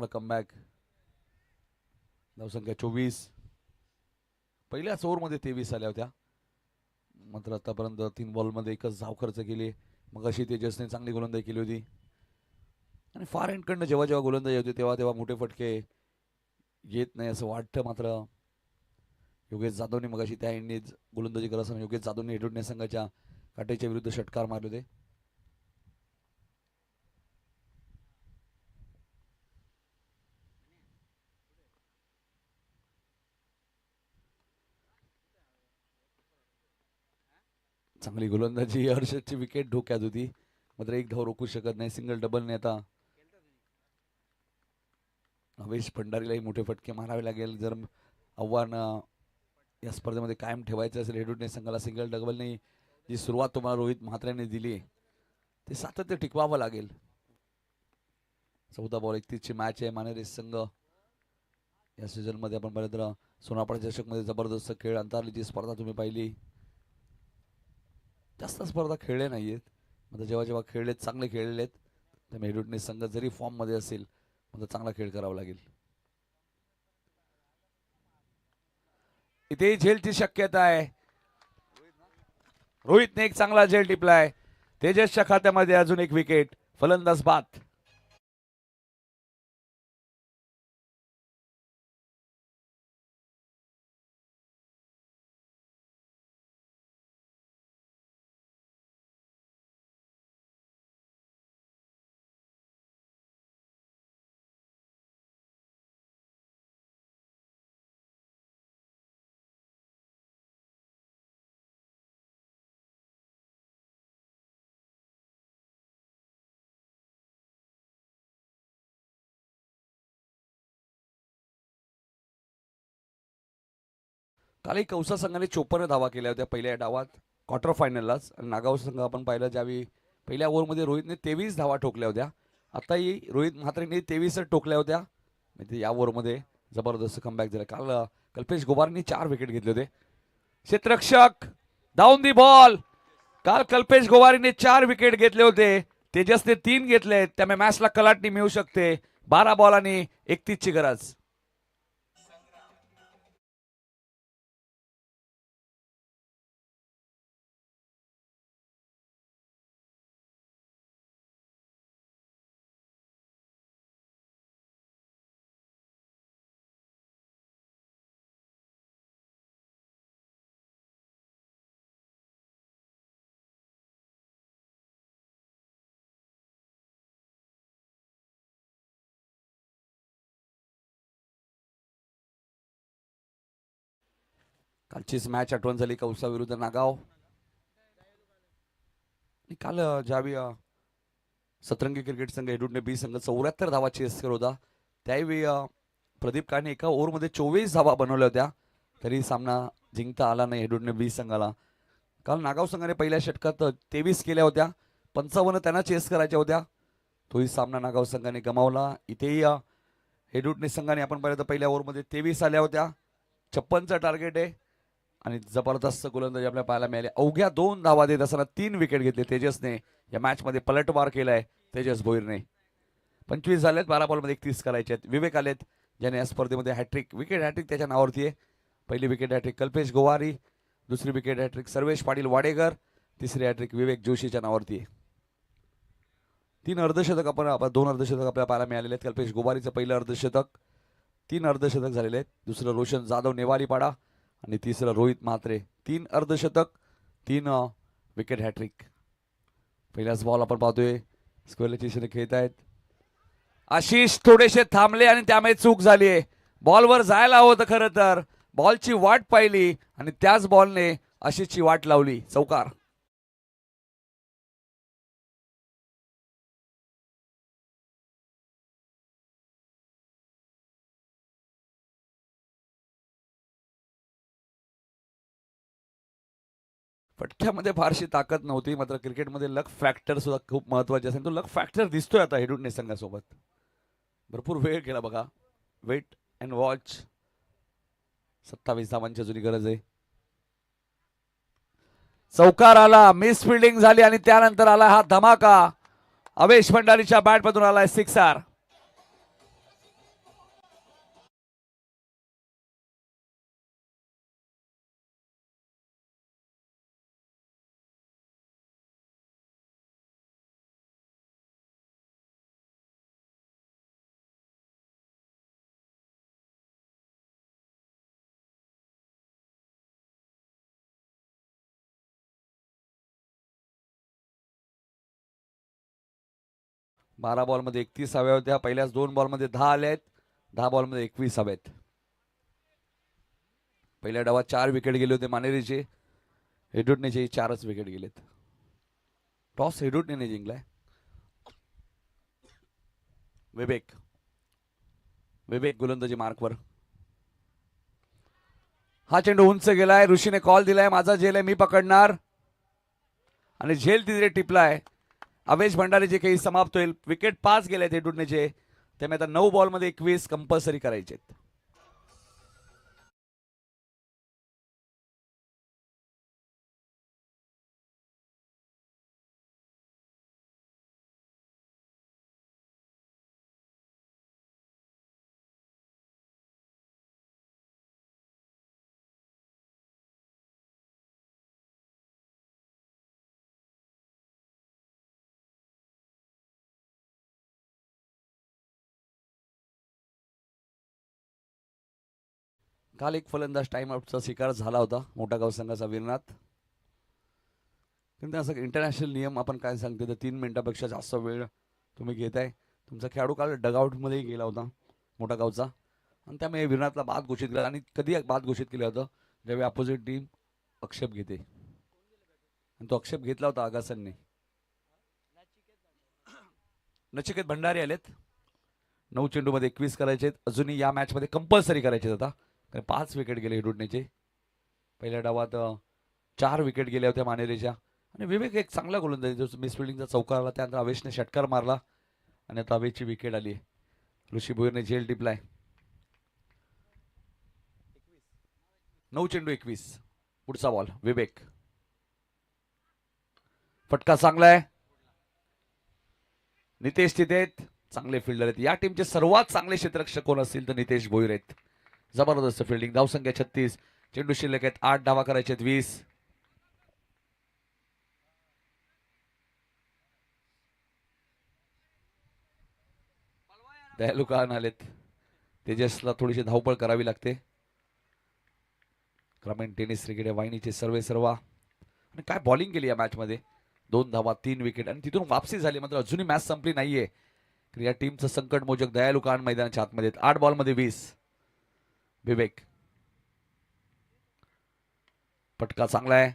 कमबॅक. धावसंख्या 24. पहिल्याच ओव्हरमध्ये 23 आल्या होत्या. मात्र आतापर्यंत 3 बॉलमध्ये एकच धाव खर्च केली. मग अशी तेजसने चांगली गोलंदाजी केली होती. आणि फार एंडकडनं जेव्हा गोलंदाजी होती तेव्हा मोठे फटके येत नाही असं वाटतं. मात्र योगेश जाधवने मग अशी त्या एंडने गोलंदाजी करत असताना योगेश जाधवने हेडुडणे संघाच्या काटेच्या विरुद्ध षटकार मारले होते. चांगली गोलंदाजी. हर्षदची विकेट धोक्यात होती. मात्र एक धाव रोखू शकत नाही. सिंगल डबलने आता अवेश भंडारीलाही मोठे फटके मारावे लागेल. जर आव्हान या स्पर्धेमध्ये कायम ठेवायचं असेल हेडुडणे संघाला. सिंगल डबलने जी सुरुवात तुम्हाला रोहित म्हात्र्याने दिली ते सातत्य टिकवावं लागेल. 14 बॉल 31 ची मॅच आहे. मानेरे संघ या सीझन मध्ये आपण पाहिलं तर सोनापडा चषक मध्ये जबरदस्त खेळ. अंतरलीची स्पर्धा तुम्ही पाहिली. जास्त स्पर्धा खेळले नाहीयेत. मात्र जेव्हा खेळलेत चांगले खेळलेत. त्यामुळे हेडुडणे संघ जरी फॉर्म मध्ये असेल मात्र चांगला खेळ करावा लागेल. इथे झेलची शक्यता आहे. रोहितने एक चांगला झेल टिपलाय. तेजसच्या खात्यामध्ये अजून एक विकेट. फलंदाज बाद. काल कौसा संघाने 54 धावा केल्या होत्या पहिल्या डावात क्वार्टर फायनललाच. नागाव संघ आपण पाहिलं ज्यावेळी पहिल्या ओव्हरमध्ये रोहितने 23 धावा ठोकल्या होत्या आताही रोहित म्हात्रेने 23 टोकल्या होत्या. म्हणजे या ओव्हरमध्ये जबरदस्त कमबॅक झाला. काल कल्पेश गोवारनी 4 विकेट घेतले होते. क्षेत्ररक्षक डाऊन दी बॉल. काल कल्पेश गोवारीने 4 विकेट घेतले होते. तेजसने 3 घेतले. त्यामुळे मॅचला कलाटणी मिळू शकते. 12 बॉल आणि 31 ची गरज. कालचीच मॅच आठवण झाली कौसा विरुद्ध नागाव. आणि काल ज्यावेळी सतरंगी क्रिकेट संघ हेडूडने बी संघ 74 धावा चेस करत होता. त्यावेळी प्रदीप काळने एका ओव्हरमध्ये 24 धावा बनवल्या होत्या. तरी सामना जिंकता आला नाही हेडूडने बी संघाला. काल नागाव संघाने पहिल्या षटकात 23 केल्या होत्या. 55 त्यांना चेस करायच्या होत्या. तोही सामना नागाव संघाने गमावला. इथेही हेडूडने संघाने आपण पाहिलं तर पहिल्या ओव्हरमध्ये 23 आल्या होत्या. 56चं टार्गेट आहे. आणि जबरदस्त गोलंदाजी आपल्याला पाहायला मिळाली. अवघ्या 2 धावा देत असताना 3 विकेट घेतले तेजसने. या मॅचमध्ये पलटवार केलाय तेजस भोईरने. 25 झालेत. 12 बॉलमध्ये 31 करायचे आहेत. विवेक आलेत ज्याने या स्पर्धेमध्ये हॅट्रिक विकेट हॅट्रिक त्याच्या नावावरती आहे. पहिली विकेट हॅट्रिक कल्पेश गोवारी. दुसरी विकेट हॅट्रिक सर्वेश पाटील वाडेकर. तिसरी हॅट्रिक विवेक जोशीच्या नावावरती आहे. 2 अर्धशतक आपल्याला पाहायला मिळालेले आहेत. कल्पेश गोवारीचं पहिलं अर्धशतक. 3 अर्धशतक झालेले आहेत. दुसरं रोशन जाधव नेवालीपाडा आणि तिसरं रोहित म्हात्रे. 3 अर्धशतक 3 विकेट हॅट्रिक. पहिलाच बॉल आपण पाहतोय. स्क्वेअरच्या दिशेने खेळत आहेत. आशिष थोडेसे थांबले आणि त्यामुळे चूक झाली आहे. बॉलवर जायला हवं होतं खरं तर. बॉलची वाट पाहिली आणि त्याच बॉलने आशिषची वाट लावली. चौकार. फटक्यामध्ये फारशी ताकद नव्हती. मात्र क्रिकेटमध्ये लक फॅक्टर सुद्धा खूप महत्वाचे असेल. तो लक फॅक्टर दिसतोय आता हेडूडने संघासोबत. भरपूर वेळ केला बघा. Weight and watch. 27 धावांची अजूनही गरज आहे. चौकार आला. मिस फिल्डिंग झाली आणि त्यानंतर आला हा धमाका. अवेश भंडारीच्या बॅटमधून आलाय सिक्सर. बारा बॉलमध्ये 31 हव्या होत्या. पहिल्याच 2 बॉलमध्ये 10 आल्या आहेत. 10 बॉलमध्ये 21 हव्यात. पहिल्या डावात 4 विकेट गेले होते मानेरीचे. हेडूडनेचे 4च विकेट गेलेत. टॉस हेडूडने जिंकलाय. विवेक गोलंदाजी मार्कवर. हा चेंडू उंच गेलाय. ऋषीने कॉल दिलाय. माझा झेल आहे मी पकडणार. आणि झेल तिथे टिपलाय. अवेश भंडारीचे काही समाप्त होईल. विकेट 5 गेले हेडूडनेचे. त्यामुळे आता 9 बॉलमध्ये 21 कंपल्सरी करायचे. काल एक फलंदाज टाइम आउटचा शिकार झाला होता. मोठा गाव संघाचा वीरनाथ. असं इंटरनॅशनल नियम आपण काय सांगते तर 3 मिनिटापेक्षा जास्त वेळ तुम्ही घेताय. तुमचा खेळाडू काल डगआउटमध्ये गेला होता मोठा गावचा. आणि त्यामुळे वीरनाथला बाद घोषित केला. आणि कधी बाद घोषित केलं होतं ज्यावेळी अपोजिट टीम आक्षेप घेते. आणि तो आक्षेप घेतला होता आगासनने. नचिकेत भंडारी आलेत. 9 चेंडूमध्ये 21 करायचे. अजूनही या मॅचमध्ये कंपल्सरी करायचे आता. 5 विकेट गेले हेडूडनेचे. पहिल्या डावात 4 विकेट गेल्या होत्या मानेरीच्या. आणि विवेक एक चांगला गोलंदाज. मिस फिल्डिंगचा चौकार आला. त्यानंतर अवेशने षटकार मारला. आणि आता हवेची विकेट आली. ऋषी भोईरने झेल टिपलाय. 9 चेंडू 21. पुढचा बॉल विवेक. फटका चांगला आहे. नितेश तिथे आहेत. चांगले फिल्डर आहेत. या टीमचे सर्वात चांगले क्षेत्ररक्षक कोण असतील तर नितेश भोईर आहेत. जबरदस्त फिल्डिंग. धावसंख्या 36. चेंडू शिल्लक आहेत 8 धावा करायचे आहेत 20. दयालू कान आलेत. तेजसला थोडीशी धावपळ करावी लागते. ग्रामीण टेनिस क्रिकेट वाहिनीचे सर्वेसर्वा आणि काय बॉलिंग केली या मॅच मध्ये. 2 धावा 3 विकेट आणि तिथून वापसी झाली. मात्र अजूनही मॅच संपली नाहीये. या टीमचं संकट मोजक दयालू कान मैदानाच्या आतमध्ये 8 बॉल मध्ये 20. विवेक. फटका चांगला आहे.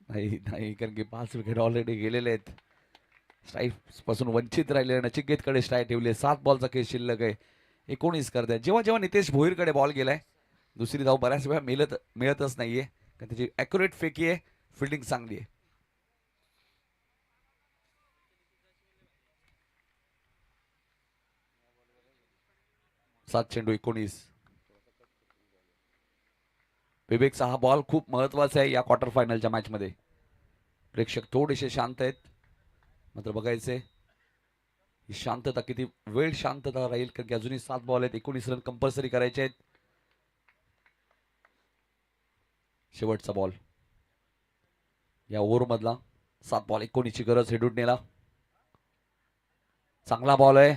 नाही नाही कारण की 5 विकेट ऑलरेडी गेलेले आहेत. स्ट्राईक पासून वंचित राहिले. नचिकेतकडे स्ट्राईक ठेवले. 7 बॉलचा खेळ शिल्लक आहे. 19 करताय. जेव्हा जेव्हा नितेश भोईरकडे बॉल गेलाय दुसरी धाव बऱ्याच वेळा मिळतच नाहीये कारण त्याची ॲक्युरेट फेकी आहे. फिल्डिंग चांगली आहे. 7 चेंडू 19. विवेकचा हा बॉल खूप महत्वाचा आहे या क्वार्टर फायनलच्या मॅच मध्ये. प्रेक्षक थोडेसे शांत आहेत. मात्र बघायचंय ही शांतता किती वेळ शांतता राहील कारण की अजूनही 7 बॉल आहेत. 19 रन कंपल्सरी करायचे आहेत. शेवटचा बॉल या ओव्हर मधला. 7 बॉल 19 ची गरज. हेडुडनेला चांगला बॉल आहे.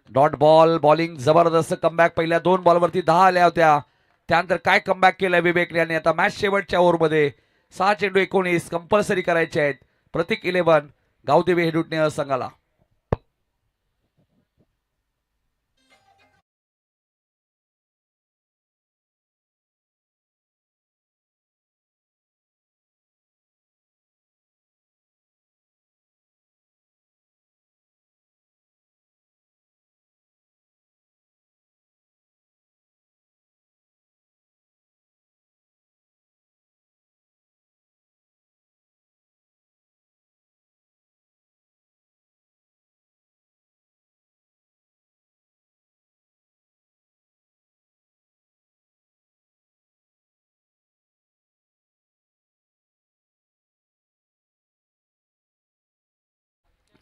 Dot ball. बॉलिंग जबरदस्त. कमबॅक. पहिल्या 2 बॉलवरती 10 आल्या होत्या. त्यानंतर काय कमबॅक केलंय विवेकने आणि आता मॅच शेवटच्या ओव्हरमध्ये 6 चेंडू 19 कंपल्सरी करायचे आहेत. प्रतीक 11 गावदेवी हेडुटणे संघाला.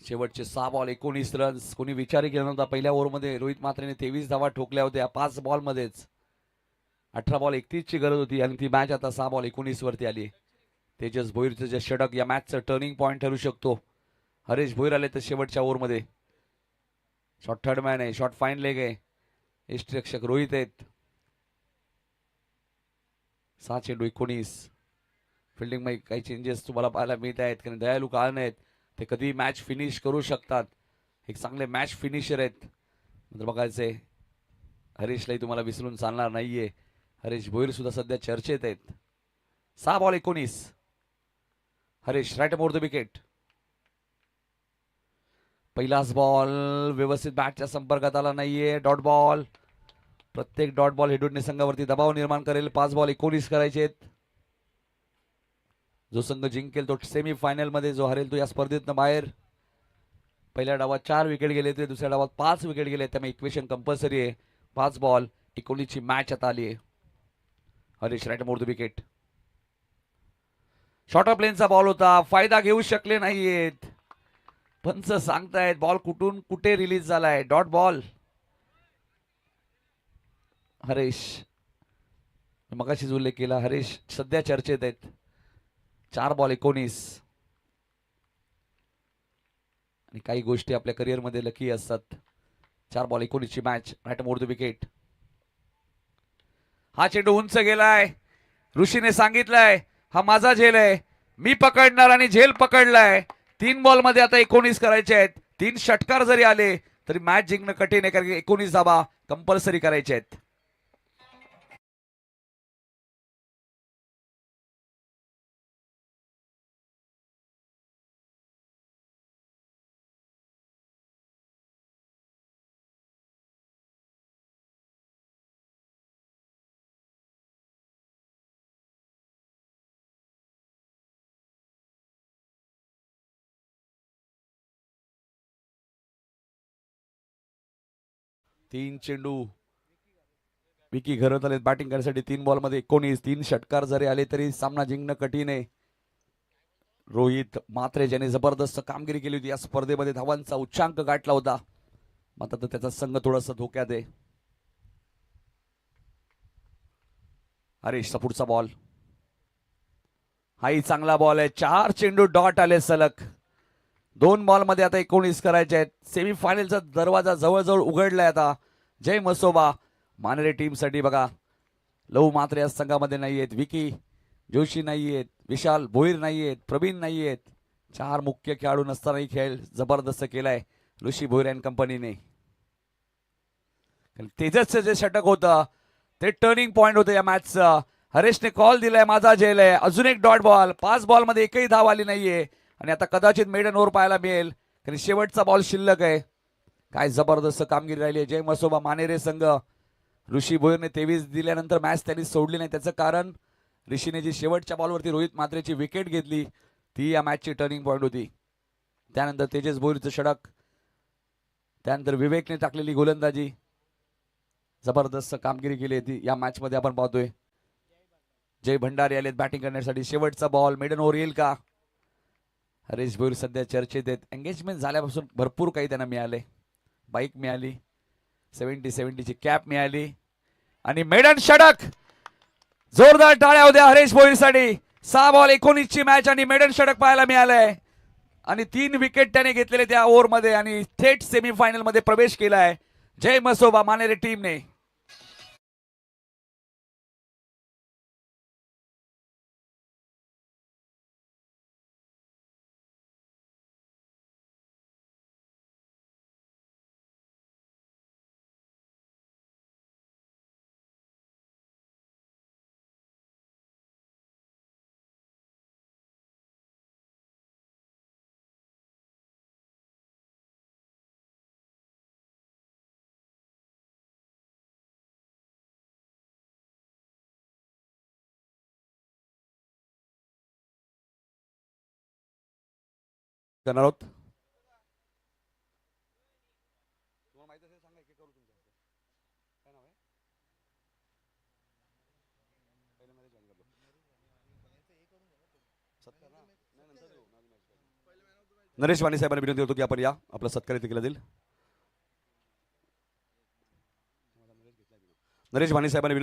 शेवटचे 6 बॉल 19 रन्स. कोणी विचारही केला नव्हता. पहिल्या ओव्हरमध्ये रोहित मात्रेने 23 धावा ठोकल्या होत्या 5 बॉलमध्येच. 18 बॉल 31 ची गरज होती आणि ती मॅच आता 6 बॉल 19 वरती आली. तेजस भोईरचं जे षटक या मॅचचं टर्निंग पॉईंट ठरू शकतो. हरेश भोईर आले तर शेवटच्या ओव्हरमध्ये. शॉर्ट थर्ड मॅन आहे. शॉर्ट फाईन लेग आहे. यष्टिरक्षक रोहित आहेत. 6 चेंडू 19. फिल्डिंग मध्ये काही चेंजेस तुम्हाला पाहायला मिळत आहेत कारण दयालू काळन आहेत. ते कधी मॅच फिनिश करू शकतात. एक चांगले मॅच फिनिशर आहेत. नंतर बघायचंय हरीशलाही तुम्हाला विसरून चालणार नाहीये. हरीश भोईर सुद्धा सध्या चर्चेत आहेत. 6 ball 19. Harish right more the wicket. पहिलाच बॉल व्यवस्थित बॅटच्या संपर्कात आला नाहीये. Dot ball. प्रत्येक डॉट बॉल हेडुडणे संघावरती दबाव निर्माण करेल. 5 बॉल 19 करायचे आहेत. जो संघ जिंकेल तो सेमी फायनल मध्ये. जो हरेल तो या स्पर्धेतनं बाहेर. पहिल्या डावात 4 विकेट गेले ते दुसऱ्या डावात 5 विकेट गेले. त्यामुळे इक्वेशन कंपल्सरी आहे. 5 बॉल 19 ची मॅच आता आली आहे. Harish right more the wicket. Short of लेनचा बॉल होता. फायदा घेऊ शकले नाहीयेत. पंच सांगतायत बॉल कुठून कुठे रिलीज झालाय. Dot ball. हरीश मगाशीच उल्लेख केला. हरीश सध्या चर्चेत आहेत. 4 बॉल 19. आणि काही गोष्टी आपल्या करिअर मध्ये लकी असतात. 4 बॉल 19 ची match. Right more the wicket. हा चेंडू उंच गेलाय. ऋषीने सांगितलंय हा माझा झेल आहे. मी पकडणार आणि झेल पकडलाय. 3 बॉल मध्ये आता 19 करायचे आहेत. 3 षटकार जरी आले तरी मॅच जिंकणं कठीण आहे कारण 19 धावा कंपल्सरी करायचे आहेत. 3 चेंडू विकी घरत आले बॅटिंग करण्यासाठी. 3 बॉलमध्ये 19. 3 षटकार जरी आले तरी सामना जिंकणं कठीण आहे. रोहित म्हात्रे ज्याने जबरदस्त कामगिरी केली होती या स्पर्धेमध्ये, धावांचा उच्चांक गाठला होता, मात्र आता त्याचा संघ थोडासा धोक्यात आहे. हरीशचा पुढचा बॉल, हाही चांगला बॉल आहे. 4 चेंडू डॉट आले सलग. 2 बॉलमध्ये आता 19 करायचे आहेत. सेमीफायनलचा दरवाजा जवळजवळ उघडलाय आता. जय मसोबा मानेरे टीमसाठी. बघा, लहू मात्रे या संघामध्ये नाही आहेत, विकी जोशी नाही आहेत, विशाल भोईर नाही आहेत, प्रवीण नाही आहेत. 4 मुख्य खेळाडू नसतानाही खेळ जबरदस्त केलाय ऋषी भोईर अँड कंपनीने. तेजसचं जे षटक होतं ते टर्निंग पॉइंट होतं या मॅचचं. हरेशने कॉल दिलाय, माझा झेल आहे. अजून एक डॉट बॉल. 5 बॉलमध्ये एकही धाव आली नाहीये आणि आता कदाचित मेडन ओव्हर पाहायला मिळेल कारण शेवटचा बॉल शिल्लक आहे. काय जबरदस्त कामगिरी राहिली आहे जय मसोबा मानेरे संघ. ऋषी भोईरने 23 दिल्यानंतर मॅच त्यांनी सोडली नाही. त्याचं कारण ऋषीने जी शेवटच्या बॉलवरती रोहित म्हात्रेची विकेट घेतली ती या मॅचची टर्निंग पॉइंट होती. त्यानंतर तेजस भोईरचं षटक, त्यानंतर विवेकने टाकलेली गोलंदाजी, जबरदस्त कामगिरी केली होती या मॅच मध्ये. आपण पाहतोय जय भंडारी आलेत बॅटिंग करण्यासाठी. शेवटचा बॉल, मेडन ओव्हर येईल का? हरीश भोईर सध्या चर्चेत आहेत. एंगेजमेंट झाल्यापासून भरपूर काही त्यांना मिळाले. बाईक मिळाली, 70-70 ची कॅप मिळाली आणि मेडन षटक. जोरदार टाळ्या होत्या हरीश भोईरसाठी. 6 बॉल 19 ची मॅच आणि मेडन षटक पाहायला मिळालंय आणि 3 विकेट त्याने घेतलेले त्या ओव्हरमध्ये आणि थेट सेमीफायनल मध्ये प्रवेश केलाय जय मसोबा मानेरे टीमने. करणार आहोत. नरेश वाणी साहेबांना विनंती होतो की आपण या, आपला सत्कार इथे केला जाईल. नरेश वाणी साहेबांना